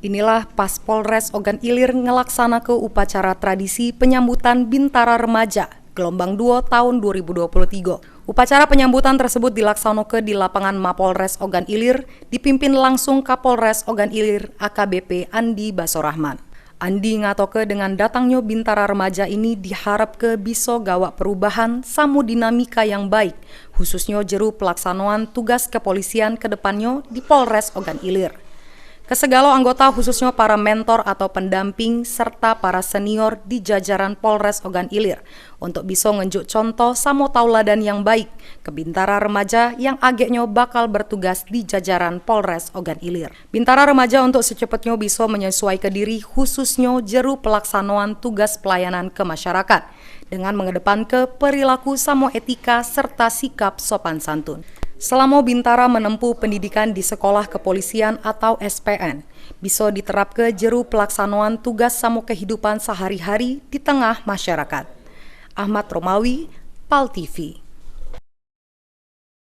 Inilah pas Polres Ogan Ilir ngelaksana ke upacara tradisi penyambutan Bintara Remaja gelombang 2 tahun 2023. Upacara penyambutan tersebut dilaksanakan di lapangan Mapolres Ogan Ilir, dipimpin langsung Kapolres Ogan Ilir AKBP Andi Basorahman. Andi ngatoke dengan datangnya Bintara Remaja ini diharap ke bisa gawa perubahan samu dinamika yang baik, khususnya jeru pelaksanaan tugas kepolisian ke depannya di Polres Ogan Ilir. Kesegala anggota khususnya para mentor atau pendamping serta para senior di jajaran Polres Ogan Ilir untuk bisa ngenjuk contoh samo tauladan yang baik ke Bintara Remaja yang ageknya bakal bertugas di jajaran Polres Ogan Ilir. Bintara Remaja untuk secepatnya bisa menyesuaikan diri khususnya jeru pelaksanaan tugas pelayanan ke masyarakat dengan mengedepankan perilaku samo etika serta sikap sopan santun. Selama Bintara menempuh pendidikan di Sekolah Kepolisian atau SPN, bisa diterapkan jeru pelaksanaan tugas samo kehidupan sehari-hari di tengah masyarakat. Ahmad Romawi, PAL TV.